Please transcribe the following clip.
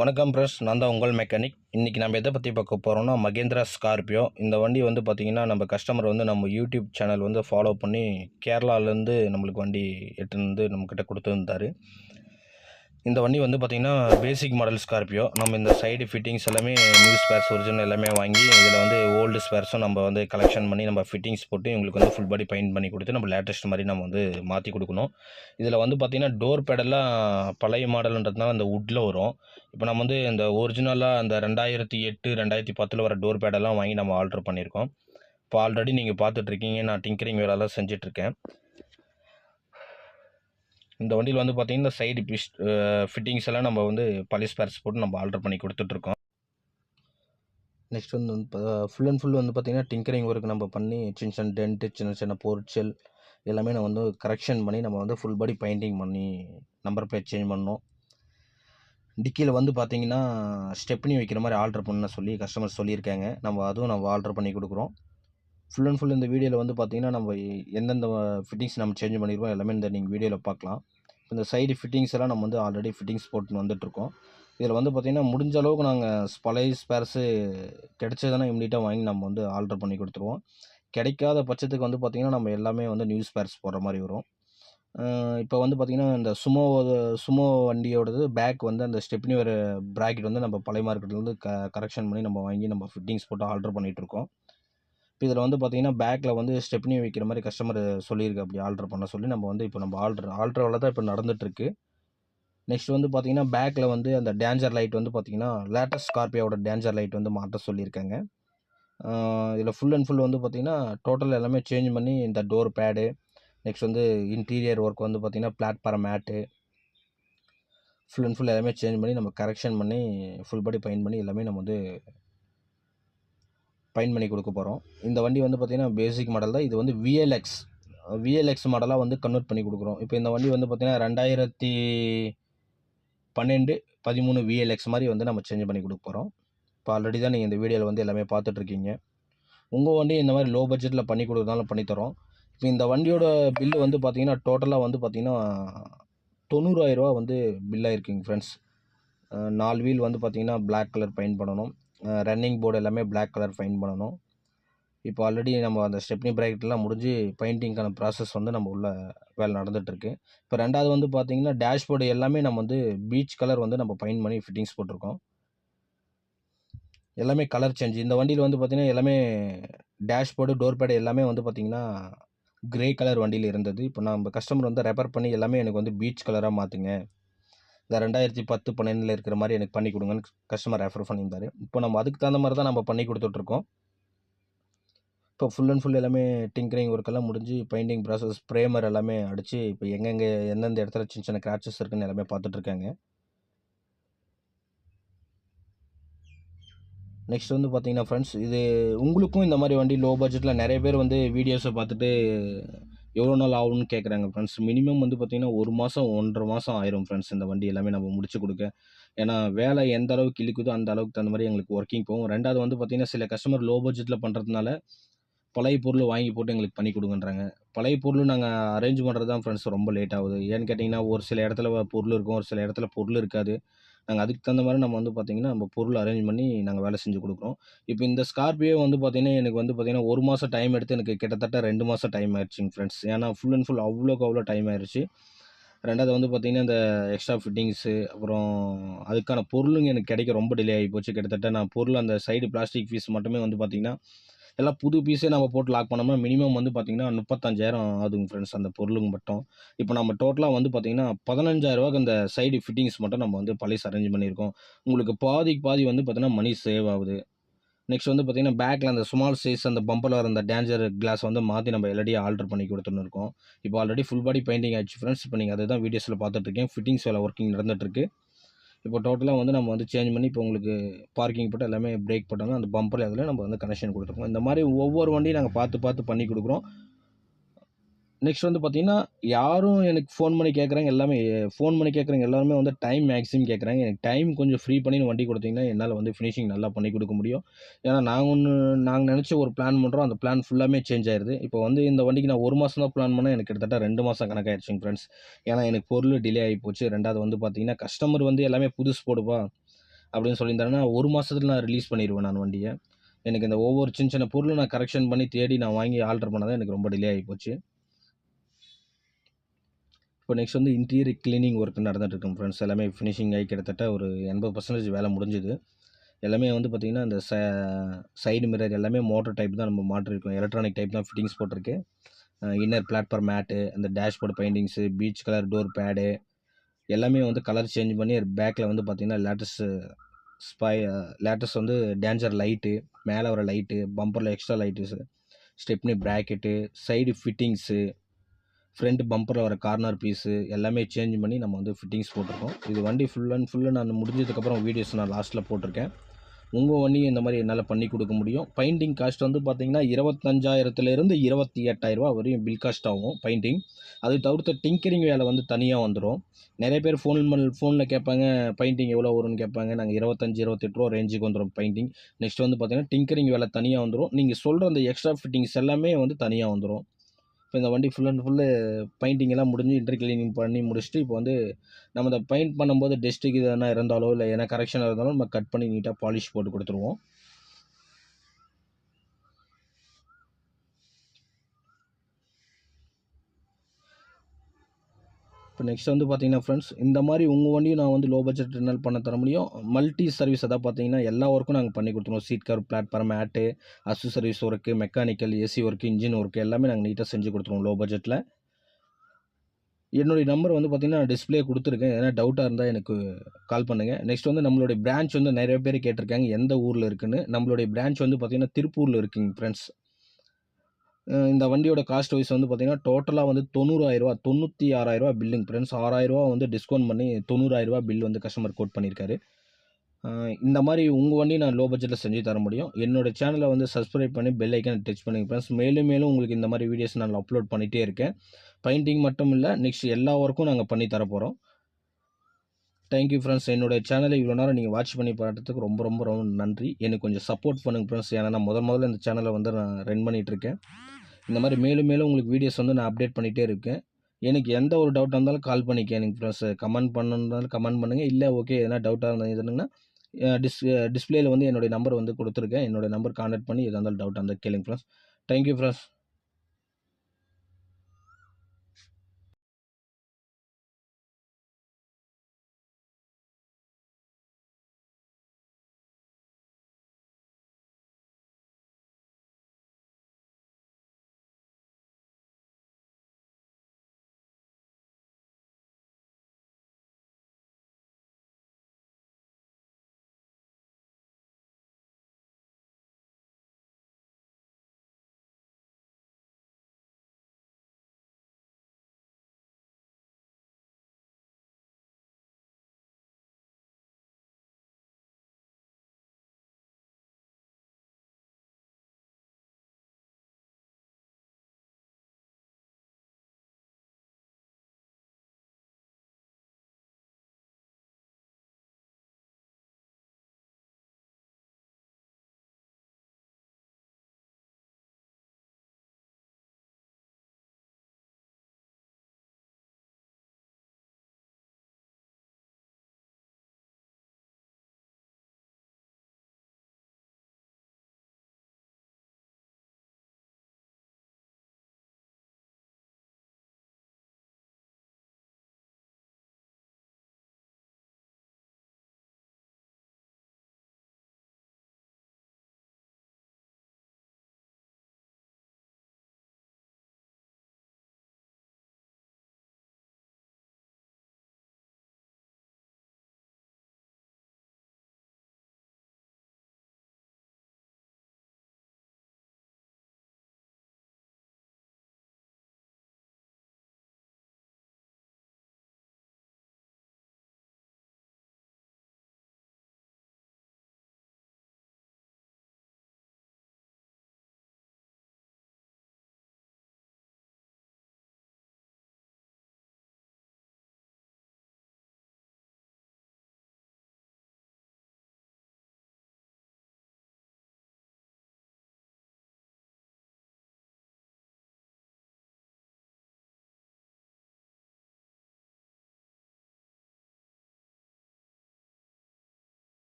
வணக்கம் பிரஸ், நான் தான் உங்கள் மெக்கானிக். இன்றைக்கி நம்ம எதை பற்றி பார்க்க போகிறோம்னா மகேந்திரா ஸ்கார்பியோ. இந்த வண்டி வந்து பார்த்திங்கன்னா நம்ம கஸ்டமர் வந்து நம்ம யூடியூப் சேனல் வந்து ஃபாலோ பண்ணி கேரளாலேருந்து நம்மளுக்கு வண்டி எடுத்துன்னு வந்து நம்மக்கிட்ட கொடுத்துருந்தாரு. இந்த வண்டி வந்து பார்த்திங்கன்னா பேசிக் மாடல் ஸ்கார்பியோ. நம்ம இந்த சைடு ஃபிட்டிங்ஸ் எல்லாமே நியூ ஸ்பேர்ஸ் ஒரிஜினல் எல்லாமே வாங்கி இதில் வந்து ஓல்டு ஸ்பேர்ஸும் நம்ம வந்து கலெக்ஷன் பண்ணி நம்ம ஃபிட்டிங்ஸ் போட்டு இவங்களுக்கு வந்து ஃபுல் பாடி பெயிண்ட் பண்ணி கொடுத்து நம்ம லேட்டஸ்ட் மாதிரி நம்ம வந்து மாற்றி கொடுக்கணும். இதில் வந்து பார்த்திங்கன்னா டோர் பேடெல்லாம் பழைய மாடல்ன்றதுனால அந்த வுட்டில் வரும். இப்போ நம்ம வந்து இந்த ஒரிஜினலாக அந்த 2008 2010 வர டோர் பேடெல்லாம் வாங்கி நம்ம ஆல்ட்ரு பண்ணியிருக்கோம். இப்போ ஆல்ரெடி நீங்கள் பார்த்துட்ருக்கீங்க, நான் டிங்கரிங் வேலைலாம் செஞ்சிட்ருக்கேன். இந்த வண்டியில் வந்து பார்த்திங்கன்னா சைடு ஃபிட்டிங்ஸ் எல்லாம் நம்ம வந்து பழைய ஸ்பேர்ஸ் போட்டு நம்ம ஆல்ட்ரு பண்ணி கொடுத்துட்ருக்கோம். நெக்ஸ்ட் வந்து ஃபுல் அண்ட் ஃபுல் வந்து பார்த்திங்கன்னா டிங்கரிங் ஒர்க் நம்ம பண்ணி சின்ன சின்ன டென்ட்டு, சின்ன சின்ன போர்ச்சல் எல்லாமே நம்ம வந்து கரெக்ஷன் பண்ணி நம்ம வந்து ஃபுல் பாடி பெயிண்டிங் பண்ணி நம்பர் பிளேட் சேஞ்ச் பண்ணோம். டிக்கியில் வந்து பார்த்திங்கன்னா ஸ்டெப்னி வைக்கிற மாதிரி ஆல்ட்ரு பண்ண சொல்லி கஸ்டமர் சொல்லியிருக்காங்க. நம்ம ஆல்ட்ரு பண்ணி கொடுக்குறோம். ஃபுல் அண்ட் ஃபுல் இந்த வீடியோவில் வந்து பார்த்திங்கன்னா நம்ம எந்தெந்த ஃபிட்டிங்ஸ் நம்ம சேஞ்ச் பண்ணியிருக்கோம் எல்லாமே இந்த நீங்கள் வீடியோவில் பார்க்கலாம். இந்த சைடு ஃபிட்டிங்ஸ் எல்லாம் நம்ம வந்து ஆல்ரெடி ஃபிட்டிங்ஸ் போட்டு வந்துட்டுருக்கோம். இதில் வந்து பார்த்திங்கன்னா முடிஞ்ச அளவுக்கு நாங்கள் பழைய ஸ்பேர்ஸு கிடைச்சதுன்னா இம்மிடியட்டாக வாங்கி நம்ம வந்து ஆல்ட்ரு பண்ணி கொடுத்துருவோம். கிடைக்காத பட்சத்துக்கு வந்து பார்த்திங்கன்னா நம்ம எல்லாமே வந்து நியூ ஸ்பேர்ஸ் போடுற மாதிரி வரும். இப்போ வந்து பார்த்திங்கன்னா இந்த சுமோ வண்டியோடது பேக் வந்து அந்த ஸ்டெப்னி வர ப்ராக்கெட் வந்து நம்ம பழைய மார்க்கெட்லேருந்து கரெக்ஷன் பண்ணி நம்ம வாங்கி நம்ம ஃபிட்டிங்ஸ் போட்டு ஆல்ட்ரு பண்ணிகிட்ருக்கோம். இப்போ இதில் வந்து பார்த்திங்கன்னா பேக்கில் வந்து ஸ்டெப்னி வைக்கிற மாதிரி கஸ்டமர் சொல்லியிருக்கு அப்படி ஆல்ட்ரு பண்ண சொல்லி நம்ம வந்து இப்போ நம்ம ஆல்ட்ரு தான் இப்போ நடந்துகிட்ருக்கு. நெக்ஸ்ட் வந்து பார்த்திங்கன்னா பேக்கில் வந்து அந்த டேஞ்சர் லைட் வந்து பார்த்திங்கன்னா லேட்டஸ்ட் ஸ்கார்பியோட டேஞ்சர் லைட் வந்து மாற்ற சொல்லியிருக்காங்க. இதில் ஃபுல் அண்ட் ஃபுல் வந்து பார்த்திங்கன்னா டோட்டல் எல்லாமே சேஞ்ச் பண்ணி இந்த டோர் பேடு, நெக்ஸ்ட் வந்து இன்டீரியர் ஒர்க் வந்து பார்த்திங்கன்னா platform mat full and full எல்லாமே சேஞ்ச் பண்ணி நம்ம கரெக்ஷன் பண்ணி ஃபுல் பாடி பெயிண்ட் பண்ணி எல்லாமே நம்ம வந்து பெயிண்ட் பண்ணி கொடுக்க போகிறோம். இந்த வண்டி வந்து பார்த்திங்கன்னா பேசிக் மாடல் தான். இது வந்து விஎல்எக்ஸ் மாடலாக வந்து கன்வெர்ட் பண்ணி கொடுக்குறோம். இப்போ இந்த வண்டி வந்து பார்த்திங்கன்னா 2012-13 விஎல்எக்ஸ் மாதிரி வந்து நம்ம சேஞ்ச் பண்ணி கொடுக்க போகிறோம். இப்போ ஆல்ரெடி தான் நீங்கள் இந்த வீடியோவில் வந்து எல்லாமே பார்த்துட்ருக்கீங்க. உங்கள் வண்டி இந்த மாதிரி லோ பட்ஜெட்டில் பண்ணி கொடுக்குறதுனாலும் பண்ணித்தரோம். இப்போ இந்த வண்டியோட பில்லு வந்து பார்த்திங்கன்னா டோட்டலாக வந்து பார்த்திங்கன்னா 90,000 ரூபா வந்து பில்லாக இருக்குங்க ஃப்ரெண்ட்ஸ். 4 வீல் வந்து பார்த்திங்கன்னா பிளாக் கலர் பெயிண்ட் பண்ணணும். ரன்னிங் போர்டு எல்லாமே பிளாக் கலர் பெயிண்ட் பண்ணணும். இப்போ ஆல்ரெடி நம்ம அந்த ஸ்டெப்னி ப்ராக்கெட்லாம் முடிஞ்சு பெயிண்டிங்க்கான ப்ராசஸ் வந்து நம்ம உள்ள வேலை நடந்துகிட்ருக்கு. இப்போ ரெண்டாவது வந்து பார்த்திங்கன்னா டேஷ்போர்டு எல்லாமே நம்ம வந்து பீச் கலர் வந்து நம்ம பெயிண்ட் பண்ணி ஃபிட்டிங்ஸ் போட்டிருக்கோம். எல்லாமே கலர் சேஞ்ச். இந்த வண்டியில் வந்து பார்த்திங்கன்னா எல்லாமே டேஷ்போர்டு, டோர் பேடு எல்லாமே வந்து பார்த்திங்கன்னா கிரே கலர் வண்டியில் இருந்தது. இப்போ நம்ம கஸ்டமர் வந்து ரெஃபர் பண்ணி எல்லாமே எனக்கு வந்து பீச் கலராக மாற்றுங்க, இந்த 2010-12 இருக்கிற மாதிரி எனக்கு பண்ணி கொடுங்கன்னு கஸ்டமர் ரெஃபர் பண்ணியிருந்தார். இப்போ நம்ம அதுக்கு தகுந்த மாதிரி தான் நம்ம பண்ணி கொடுத்துட்ருக்கோம். இப்போ ஃபுல் அண்ட் ஃபுல் எல்லாமே டிங்கரிங் ஒர்க்கெல்லாம் முடிஞ்சு பெயிண்டிங் ப்ராசஸ் ப்ரேமர் எல்லாமே அடித்து இப்போ எங்கெங்கே எந்தெந்த இடத்துல சின்ன சின்ன கிராச்சஸ் இருக்குன்னு எல்லாமே பார்த்துட்ருக்காங்க. நெக்ஸ்ட் வந்து பார்த்திங்கன்னா ஃப்ரெண்ட்ஸ், இது உங்களுக்கும் இந்த மாதிரி வண்டி லோ பட்ஜெட்டில் நிறைய பேர் வந்து வீடியோஸை பார்த்துட்டு எவ்வளோ நாள் ஆகும்னு கேட்குறாங்க ஃப்ரெண்ட்ஸ். மினிமம் வந்து பார்த்திங்கன்னா 1 மாதம் 1.5 மாதம் ஆயிரும் ஃப்ரெண்ட்ஸ் இந்த வண்டி எல்லாமே நம்ம முடிச்சு கொடுக்க. ஏன்னா வேலை எந்த அளவுக்கு இழுக்குதோ அந்த அளவுக்கு தகுந்த மாதிரி எங்களுக்கு ஒர்க்கிங் போகும். ரெண்டாவது வந்து பார்த்திங்கன்னா சில கஸ்டமர் லோ பட்ஜெட்டில் பண்ணுறதுனால பழைய பொருள் வாங்கி போட்டு எங்களுக்கு பண்ணி கொடுங்கன்றாங்க. பழைய பொருள் நாங்கள் அரேஞ்ச் பண்ணுறது தான் ஃப்ரெண்ட்ஸ் ரொம்ப லேட் ஆகுது. ஏன்னு கேட்டிங்கன்னா ஒரு சில இடத்துல பொருள் இருக்கும், ஒரு சில இடத்துல பொருள் இருக்காது. நாங்கள் அதுக்கு தகுந்த மாதிரி நம்ம வந்து பார்த்திங்கன்னா நம்ம பொருள் அரேஞ்ச் பண்ணி நாங்கள் வேலை செஞ்சு கொடுக்குறோம். இப்போ இந்த ஸ்கார்பியோ வந்து பார்த்திங்கன்னா எனக்கு வந்து பார்த்திங்கன்னா 1 மாதம் டைம் எடுத்து எனக்கு கிட்டத்தட்ட 2 மாதம் டைம் ஆயிடுச்சுங்க ஃப்ரெண்ட்ஸ். ஏன்னா ஃபுல் அண்ட் ஃபுல் அவ்வளோக்கு அவ்வளோ டைம் ஆயிடுச்சு. ரெண்டாவது வந்து பார்த்திங்கன்னா இந்த எக்ஸ்ட்ரா ஃபிட்டிங்ஸு அப்புறம் அதுக்கான பொருளுங்க எனக்கு கிடைக்க ரொம்ப டிலே ஆகி போச்சு. கிட்டத்தட்ட நான் பொருள் அந்த சைடு பிளாஸ்டிக் பீஸ் மட்டுமே வந்து பார்த்திங்கன்னா எல்லாம் புது பீஸே நம்ம போட்டு லாக் பண்ணோம்னா மினிமம் வந்து பார்த்திங்கன்னா 35,000 ஆகுதுங்க ஃப்ரெண்ட்ஸ் அந்த பொருளுங்க மட்டும். இப்போ நம்ம டோட்டலாக வந்து பார்த்திங்கன்னா 15,000 ரூபாய்க்கு அந்த சைடு ஃபிட்டிங்ஸ் மட்டும் நம்ம வந்து பழைய அரேஞ்ச் பண்ணியிருக்கோம். உங்களுக்கு பாதிக்கு பாதி வந்து பார்த்திங்கன்னா மணி சேவ் ஆகுது. நெக்ஸ்ட் வந்து பார்த்திங்கன்னா பேக்கில் அந்த ஸ்மால் சைஸ் அந்த பம்பரில் வர அந்த டேஞ்சர் கிளாஸ் வந்து மாற்றி நம்ம எல்இடி ஆல்ட்ரு பண்ணி கொடுத்துன்னு இருக்கோம். இப்போ ஆல்ரெடி ஃபுல் பாடி பெயிண்டிங் ஆகிடுச்சு ஃப்ரெண்ட்ஸ். இப்போ நீங்கள் அதை தான் வீடியோஸில் பார்த்துட்ருக்கேன். ஃபிட்டிங்ஸ் வேலை ஒர்க்கிங் நடந்துகிட்ருக்கு. இப்போ டோட்டலாக வந்து நம்ம வந்து சேஞ்ச் பண்ணி இப்போ உங்களுக்கு பார்க்கிங் போட்டு எல்லாமே பிரேக் போட்டாங்க அந்த பம்பர் அதில் நம்ம வந்து கனெக்ஷன் கொடுத்துருக்கோம். இந்த மாதிரி ஒவ்வொரு வண்டியும் நாங்கள் பார்த்து பண்ணி கொடுக்குறோம். நெக்ஸ்ட் வந்து பார்த்திங்கன்னா யாரும் எனக்கு ஃபோன் பண்ணி கேட்குறாங்க எல்லாருமே வந்து டைம் மேக்ஸிமம் கேட்குறாங்க. எனக்கு டைம் கொஞ்சம் ஃப்ரீ பண்ணி வண்டி கொடுத்தீங்கன்னா என்னால் வந்து ஃபினிஷிங் நல்லா பண்ணி கொடுக்க முடியும். ஏன்னா நாங்கள் நினச்ச ஒரு பிளான் பண்ணுறோம், அந்த பிளான் ஃபுல்லாமே சேஞ்ச் ஆயிடுது. இப்போ வந்து இந்த வண்டிக்கு நான் 1 மாதம் தான் பிளான் பண்ணேன், எனக்கு கிட்டத்தட்ட 2 மாதம் கணக்காயிடுச்சுங்க ஃப்ரெண்ட்ஸ். ஏன்னா எனக்கு பொருள் டிலே ஆகி போச்சு. ரெண்டாவது வந்து பார்த்திங்கன்னா கஸ்டமர் வந்து எல்லாமே புதுசு போடுப்பா, அப்படின்னு சொல்லியிருந்தாங்கன்னா 1 மாசத்துல நான் ரிலீஸ் பண்ணிருவேன் நான் வண்டிய. எனக்கு இந்த ஒவ்வொரு சின்ன சின்ன பொருளும் நான் கரெக்ஷன் பண்ணி தேடி நான் வாங்கி ஆல்டர் பண்ண தான் எனக்கு ரொம்ப டிலே ஆயிப்போச்சு. இப்போ நெக்ஸ்ட் வந்து இன்டீரியர் கிளீனிங் ஒர்க் நடந்துட்டு இருக்குங்க ஃப்ரெண்ட்ஸ். எல்லாமே ஃபினிஷிங் ஆகி கிட்டத்தட்ட ஒரு 80% வேலை முடிஞ்சுது. எல்லாமே வந்து பார்த்தீங்கன்னா, இந்த சைடு மிரர் எல்லாமே மோட்டர் டைப் தான் நம்ம மாற்றிருக்கோம். எலக்ட்ரானிக் டைப் தான் ஃபிட்டிங்ஸ் போட்டிருக்கு. இன்னர் பிளாட்ஃபார்ம் மேட்டு, அந்த dashboard paintings, peach colour door pad எல்லாமே வந்து கலர் சேஞ்ச் பண்ணி பேக்கில் வந்து பார்த்தீங்கன்னா, லேட்டஸ்ட் வந்து டேஞ்சர் லைட்டு, மேலே வர லைட்டு, பம்பரில் extra light, stepney bracket, side fittings, front பம்பரில் வர கார்னர் பீஸு எல்லாமே சேஞ்ச் பண்ணி நம்ம வந்து ஃபிட்டிங்ஸ் போட்டிருக்கோம். இது வண்டி ஃபுல் அண்ட் ஃபுல்லு நான் முடிஞ்சதுக்கப்புறம் வீடியோஸ் நான் லாஸ்ட்டில் போட்டிருக்கேன். உங்கள் வண்டியும் இந்த மாதிரி என்னால் பண்ணி கொடுக்க முடியும். பெயிண்டிங் காஸ்ட் வந்து பார்த்தீங்கன்னா 25,000லேருந்து 28,000 வரையும் பில் காஸ்ட் ஆகும் பெயிண்டிங். அது தவிர்த்து டிங்கரிங் வேலை வந்து தனியாக வந்துடும். நிறைய பேர் ஃபோனில் கேட்பாங்க, பெயிண்டிங் எவ்வளோ வரும்னு கேட்பாங்க. நாங்கள் 25, 28 ரேஞ்சுக்கு வந்துடும் பெயிண்டிங். நெக்ஸ்ட் வந்து பார்த்தீங்கன்னா டிங்கரிங் வேலை தனியாக வந்துடும். நீங்கள் சொல்கிற அந்த எக்ஸ்ட்ரா ஃபிட்டிங்ஸ் எல்லாமே வந்து தனியாக வந்துடும். இப்போ இந்த வண்டி ஃபுல் அண்ட் ஃபுல்லு பெயிண்டிங் எல்லாம் முடிஞ்சு இன்டர் கிளீனிங் பண்ணி முடிச்சுட்டு இப்போ வந்து நம்ம இந்த பெயிண்ட் பண்ணும்போது டஸ்ட்டுக்கு எதனா இருந்தாலோ இல்லை எதனா கரெக்ஷன் இருந்தாலும் நம்ம கட் பண்ணி நீட்டாக பாலிஷ் போட்டு கொடுத்துருவோம். இப்போ நெக்ஸ்ட் வந்து பார்த்தீங்கன்னா ஃப்ரெண்ட்ஸ், இந்த மாதிரி உங்கள் வண்டியும் நான் வந்து லோ பட்ஜெட் ரெனல் பண்ண தர முடியும். மல்டி சர்வீஸ் அதான் பார்த்தீங்கன்னா எல்லா ஒர்க்கும் நாங்கள் பண்ணி கொடுத்துருவோம். Seat cover, platform mat, accessories work, mechanical, AC work, engine work எல்லாமே நாங்கள் நீட்டாக செஞ்சு கொடுத்துருவோம் லோ பட்ஜெட்டில். என்னுடைய நம்பர் வந்து பார்த்தீங்கன்னா டிஸ்பிளே கொடுத்துருக்கேன். எதனா டவுட்டாக இருந்தால் எனக்கு கால் பண்ணுங்கள். நெக்ஸ்ட் வந்து நம்மளுடைய பிரான்ச் வந்து நிறைய பேர் கேட்டிருக்காங்க எந்த ஊரில் இருக்குன்னு. நம்மளுடைய பிரான்ச் வந்து பார்த்தீங்கன்னா திருப்பூரில் இருக்குங்க ஃப்ரெண்ட்ஸ். இந்த வண்டியோட காஸ்ட் வைஸ் வந்து பார்த்தீங்கன்னா டோட்டலாக வந்து ரூ. 90,000 96,000 பில்லுங்க ஃப்ரெண்ட்ஸ். ரூ. 6,000 வந்து டிஸ்கவுண்ட் பண்ணி ரூ. 90,000 பில் வந்து கஸ்டமர் கோட் பண்ணியிருக்காரு. இந்த மாதிரி உங்கள் வண்டி நான் லோ பட்ஜெட்டில் செஞ்சு தர முடியும். என்னோட சேனலை வந்து சப்ஸ்கிரைப் பண்ணி பெல் ஐக்கானை டச் பண்ணுங்க ஃப்ரெண்ட்ஸ். மேலும் மேலும் உங்களுக்கு இந்த மாதிரி வீடியோஸ் நான் அப்லோட் பண்ணிகிட்டே இருக்கேன். பெயிண்டிங் மட்டும் இல்லை, நெக்ஸ்ட் எல்லா ஒர்க்கும் நாங்கள் பண்ணி தர போகிறோம். Thank you friends. என்னோட சேனலை இவ்வளோ நேரம் நீங்கள் வாட்ச் பண்ணி பார்த்ததுக்கு ரொம்ப ரொம்ப ரொம்ப நன்றி. எனக்கு கொஞ்சம் சப்போர்ட் பண்ணுங்கள் ஃப்ரெண்ட்ஸ். ஏன்னா நான் முதல்ல இந்த சேனலை வந்து நான் ரன் பண்ணிகிட்ருக்கேன். இந்த மாதிரி மேலும் மேலும் உங்களுக்கு வீடியோஸ் வந்து நான் அப்டேட் பண்ணிகிட்டே இருக்கேன். எனக்கு எந்த ஒரு டவுட்டாக இருந்தாலும் கால் பண்ணி கேளுங்க ஃப்ரெண்ட்ஸ். கமெண்ட் பண்ணணுன்னாலும் கமெண்ட் பண்ணுங்கள். இல்லை ஓகே எதனா டவுட்டாக இருந்ததுன்னா டிஸ்பிளேயில் வந்து என்னுடைய நம்பர் வந்து கொடுத்துருக்கேன். என்னோட நம்பர் கான்டாக்ட் பண்ணி எதாக இருந்தாலும் டவுட்டாக இருந்தால் கேளுங்க ஃப்ரெண்ட்ஸ். Thank you friends.